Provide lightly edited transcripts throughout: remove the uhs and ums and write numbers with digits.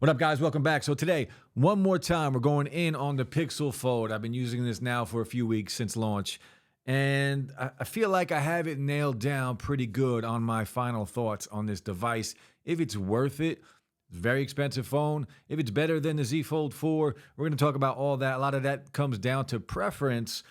What up, guys? Welcome back. So today, one more time, we're going in on the Pixel Fold. I've been using this now for a few weeks since launch, and I feel like I have it nailed down pretty good on my final thoughts on this device. If it's worth it, very expensive phone. If it's better than the Z Fold 4, we're going to talk about all that. A lot of that comes down to preference.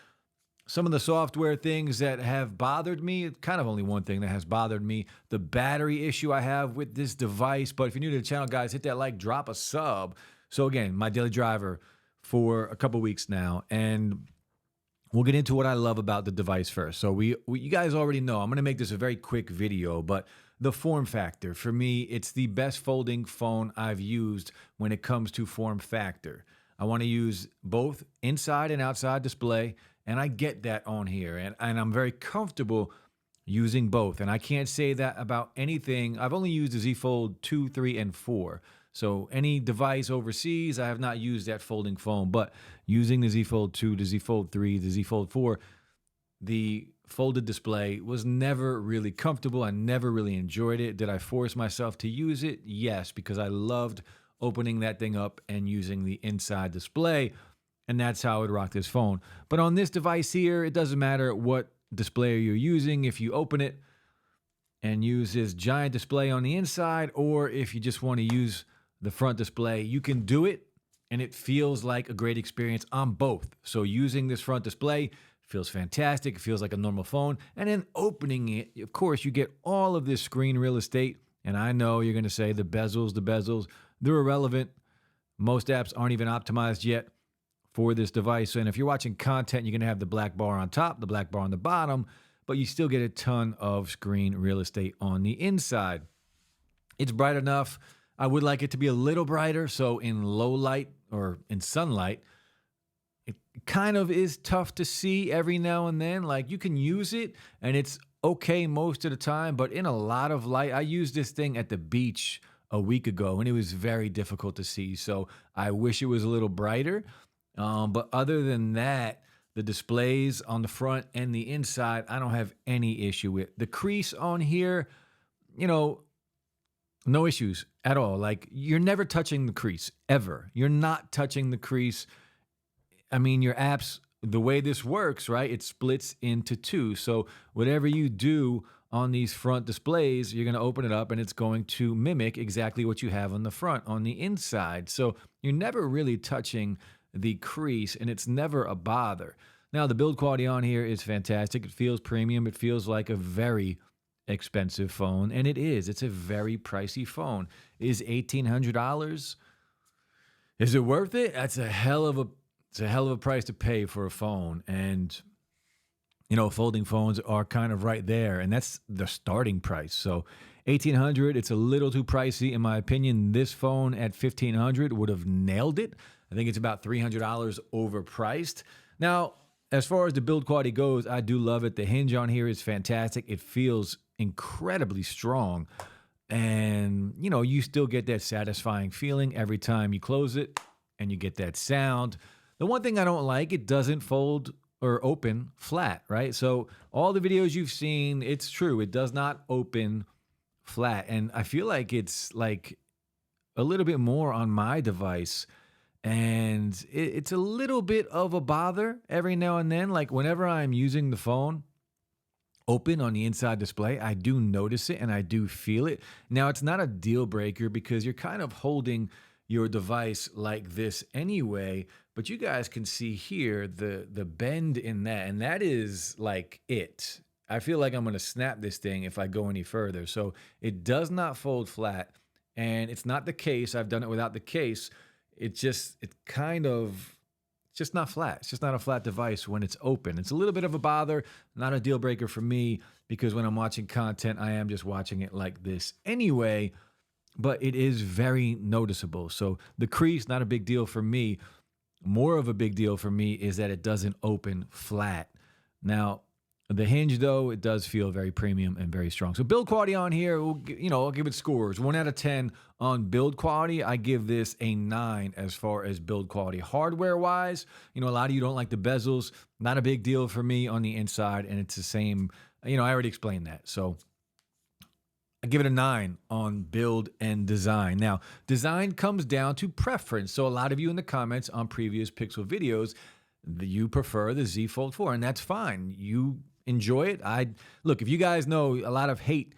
Some of the software things that have bothered me, kind of only one thing that has bothered me, the battery issue I have with this device. But if you're new to the channel, guys, hit that like, drop a sub. So again, my daily driver for a couple weeks now, and we'll get into what I love about the device first. So you guys already know, I'm going to make this a very quick video, but the form factor, for me, it's the best folding phone I've used when it comes to form factor. I want to use both inside and outside display, and I get that on here, and I'm very comfortable using both. And I can't say that about anything. I've only used the Z Fold 2, 3, and 4. So any device overseas, I have not used that folding phone. But using the Z Fold 2, the Z Fold 3, the Z Fold 4, the folded display was never really comfortable. I never really enjoyed it. Did I force myself to use it? Yes, because I loved opening that thing up and using the inside display. And that's how I would rock this phone. But on this device here, it doesn't matter what display you're using. If you open it and use this giant display on the inside, or if you just want to use the front display, you can do it. And it feels like a great experience on both. So using this front display feels fantastic. It feels like a normal phone. And then opening it, of course, you get all of this screen real estate. And I know you're going to say the bezels, they're irrelevant. Most apps aren't even optimized yet for this device. And if you're watching content, you're going to have the black bar on top, the black bar on the bottom, but you still get a ton of screen real estate on the inside. It's bright enough. I would like it to be a little brighter. So in low light or in sunlight, it kind of is tough to see every now and then. Like, you can use it and it's okay most of the time, but in a lot of light, I used this thing at the beach a week ago and it was very difficult to see. So I wish it was a little brighter. But other than that, the displays on the front and the inside, I don't have any issue with. The crease on here, no issues at all. Like, you're never touching the crease, ever. You're not touching the crease. I mean, your apps, the way this works, right, it splits into two. So whatever you do on these front displays, you're going to open it up and it's going to mimic exactly what you have on the front, on the inside. So you're never really touching the crease, and it's never a bother. Now, the build quality on here is fantastic. It feels premium. It feels like a very expensive phone, and it is. It's a very pricey phone. Is $1,800? Is it worth it? That's a hell of a price to pay for a phone. And folding phones are kind of right there, and that's the starting price. So $1,800, it's a little too pricey in my opinion. This phone at $1,500 would have nailed it. I think it's about $300 overpriced. Now, as far as the build quality goes, I do love it. The hinge on here is fantastic. It feels incredibly strong. And, you still get that satisfying feeling every time you close it and you get that sound. The one thing I don't like, it doesn't fold or open flat, right? So all the videos you've seen, it's true. It does not open flat. And I feel like it's like a little bit more on my device. And it's a little bit of a bother every now and then. Like, whenever I'm using the phone open on the inside display, I do notice it and I do feel it. Now, it's not a deal breaker because you're kind of holding your device like this anyway, but you guys can see here the bend in that, and that is like it. I feel like I'm going to snap this thing if I go any further. So it does not fold flat, and it's not the case. I've done it without the case. It's just not flat. It's just not a flat device when it's open. It's a little bit of a bother, not a deal breaker for me, because when I'm watching content, I am just watching it like this anyway, but it is very noticeable. So the crease, not a big deal for me. More of a big deal for me is that it doesn't open flat. Now, the hinge, though, it does feel very premium and very strong. So build quality on here, I'll give it scores. 1 out of 10 on build quality. I give this a 9 as far as build quality. Hardware-wise, a lot of you don't like the bezels. Not a big deal for me on the inside, and it's the same. I already explained that. So I give it a 9 on build and design. Now, design comes down to preference. So a lot of you in the comments on previous Pixel videos, you prefer the Z Fold 4, and that's fine. You enjoy it. Look, if you guys know, a lot of hate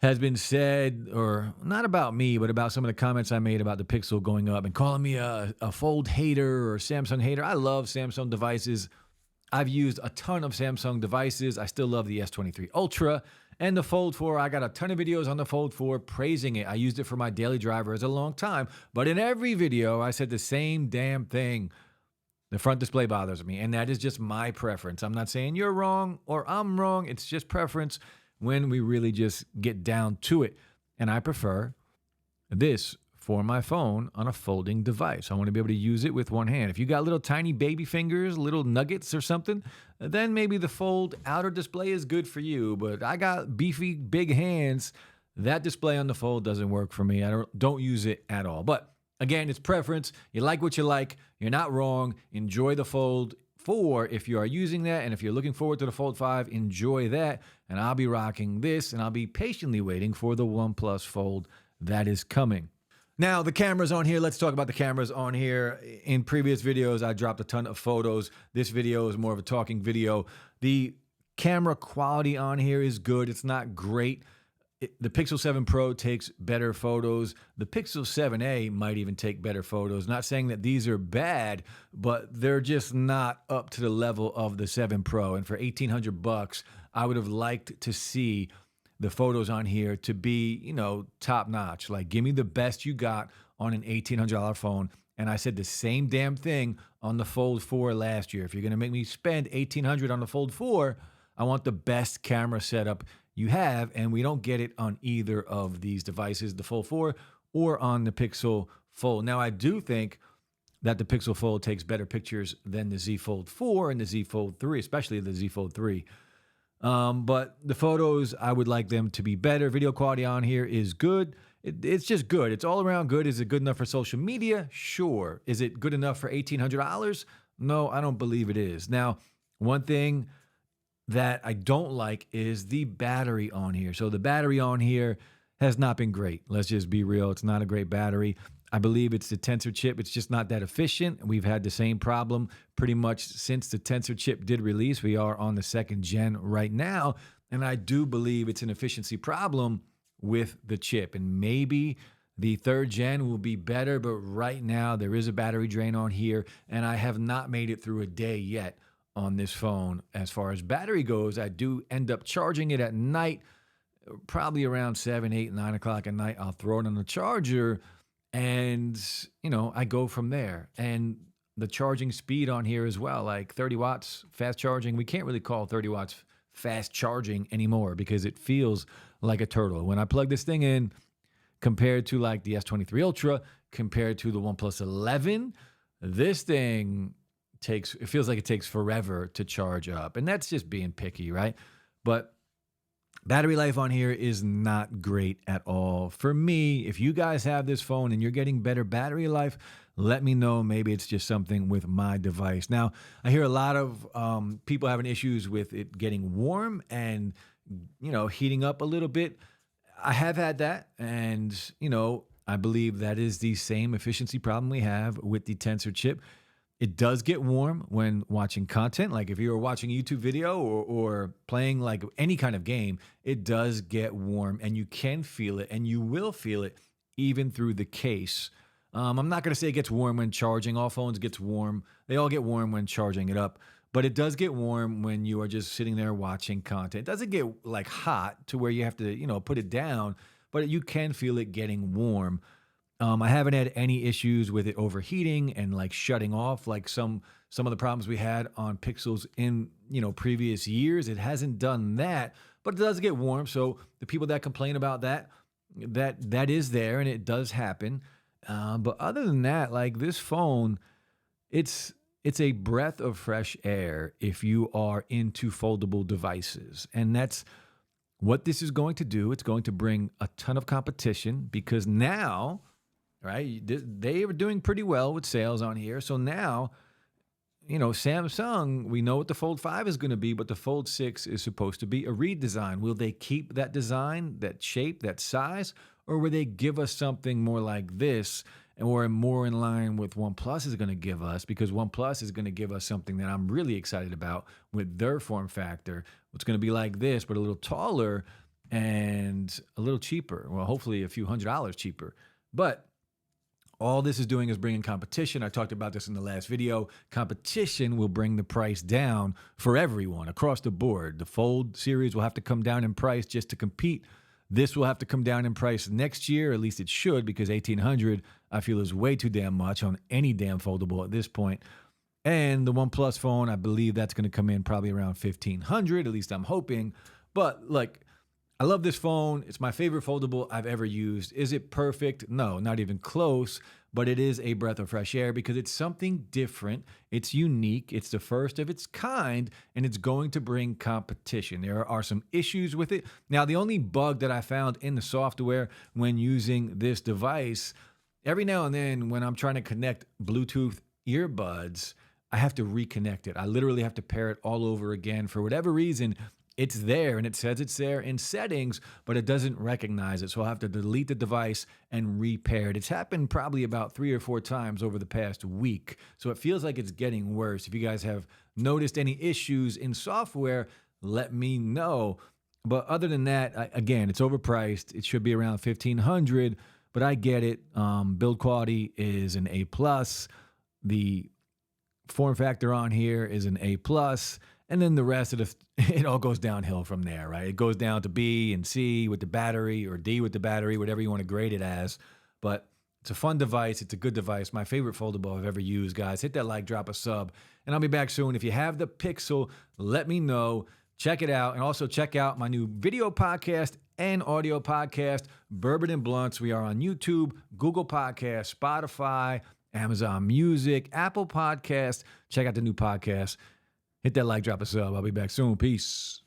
has been said, or not about me, but about some of the comments I made about the Pixel going up and calling me a Fold hater or Samsung hater. I love Samsung devices. I've used a ton of Samsung devices. I still love the S23 Ultra and the Fold 4. I got a ton of videos on the Fold 4 praising it. I used it for my daily drivers a long time. But in every video, I said the same damn thing. The front display bothers me, and that is just my preference. I'm not saying you're wrong or I'm wrong. It's just preference when we really just get down to it. And I prefer this for my phone on a folding device. I want to be able to use it with one hand. If you got little tiny baby fingers, little nuggets or something, then maybe the Fold outer display is good for you. But I got beefy, big hands. That display on the Fold doesn't work for me. I don't use it at all. But again, it's preference. You like what you like. You're not wrong. Enjoy the Fold 4 if you are using that. And if you're looking forward to the Fold 5, enjoy that. And I'll be rocking this, and I'll be patiently waiting for the OnePlus Fold that is coming. Now, the cameras on here, let's talk about the cameras on here. In previous videos, I dropped a ton of photos. This video is more of a talking video. The camera quality on here is good. It's not great. The Pixel 7 Pro takes better photos. The Pixel 7a might even take better photos. Not saying that these are bad, but they're just not up to the level of the 7 Pro. And for $1,800, I would have liked to see the photos on here to be, top notch. Like, give me the best you got on an $1,800 phone. And I said the same damn thing on the Fold 4 last year. If you're going to make me spend $1,800 on the Fold 4, I want the best camera setup you have, and we don't get it on either of these devices, the Fold 4 or on the Pixel Fold. Now, I do think that the Pixel Fold takes better pictures than the Z Fold 4 and the Z Fold 3, especially the Z Fold 3. But the photos, I would like them to be better. Video quality on here is good. It's just good. It's all around good. Is it good enough for social media? Sure. Is it good enough for $1,800? No, I don't believe it is. Now, one thing that I don't like is the battery on here. So the battery on here has not been great. Let's just be real. It's not a great battery. I believe it's the Tensor chip. It's just not that efficient. We've had the same problem pretty much since the Tensor chip did release. We are on the 2nd gen right now, and I do believe it's an efficiency problem with the chip. And maybe the 3rd gen will be better, but right now there is a battery drain on here, and I have not made it through a day yet on this phone. As far as battery goes, I do end up charging it at night, probably around 7, 8, 9 o'clock at night. I'll throw it on the charger, and, I go from there. And the charging speed on here as well, like 30 watts fast charging. We can't really call 30 watts fast charging anymore because it feels like a turtle. When I plug this thing in, compared to like the S23 Ultra, compared to the OnePlus 11, this thing it feels like it takes forever to charge up. And that's just being picky, right? But battery life on here is not great at all. For me, if you guys have this phone and you're getting better battery life, let me know. Maybe it's just something with my device. Now, I hear a lot of people having issues with it getting warm and, heating up a little bit. I have had that. And, I believe that is the same efficiency problem we have with the Tensor chip. It does get warm when watching content. Like if you're watching a YouTube video or playing like any kind of game, it does get warm and you can feel it and you will feel it even through the case. I'm not going to say it gets warm when charging. All phones gets warm. They all get warm when charging it up. But it does get warm when you are just sitting there watching content. It doesn't get like hot to where you have to, put it down, but you can feel it getting warm. I haven't had any issues with it overheating and like shutting off like some of the problems we had on Pixels in, previous years. It hasn't done that, but it does get warm. So the people that complain about that is there and it does happen. But other than that, like this phone, it's a breath of fresh air if you are into foldable devices. And that's what this is going to do. It's going to bring a ton of competition because now, right, they were doing pretty well with sales on here. So now, Samsung, we know what the Fold 5 is going to be, but the Fold 6 is supposed to be a redesign. Will they keep that design, that shape, that size, or will they give us something more like this or more in line with OnePlus is going to give us? Because OnePlus is going to give us something that I'm really excited about with their form factor. It's going to be like this, but a little taller and a little cheaper. Well, hopefully a few $100s cheaper. But all this is doing is bringing competition. I talked about this in the last video. Competition will bring the price down for everyone across the board. The Fold series will have to come down in price just to compete. This will have to come down in price next year, at least it should, because $1,800 I feel is way too damn much on any damn foldable at this point. And the OnePlus phone, I believe that's going to come in probably around $1,500, at least I'm hoping. But like, I love this phone. It's my favorite foldable I've ever used. Is it perfect? No, not even close, but it is a breath of fresh air because it's something different. It's unique. It's the first of its kind, and it's going to bring competition. There are some issues with it. Now, the only bug that I found in the software when using this device, every now and then when I'm trying to connect Bluetooth earbuds, I have to reconnect it. I literally have to pair it all over again. For whatever reason, it's there and it says it's there in settings, but it doesn't recognize it. So I'll have to delete the device and repair it. It's happened probably about 3 or 4 times over the past week. So it feels like it's getting worse. If you guys have noticed any issues in software, let me know. But other than that, again, it's overpriced. It should be around $1,500, but I get it. Build quality is an A+. The form factor on here is an A+. And then the rest of it all goes downhill from there, right? It goes down to B and C with the battery or D with the battery, whatever you want to grade it as. But it's a fun device. It's a good device. My favorite foldable I've ever used, guys. Hit that like, drop a sub, and I'll be back soon. If you have the Pixel, let me know. Check it out. And also check out my new video podcast and audio podcast, Bourbon and Blunts. We are on YouTube, Google Podcasts, Spotify, Amazon Music, Apple Podcasts. Check out the new podcast. Hit that like, drop a sub. I'll be back soon. Peace.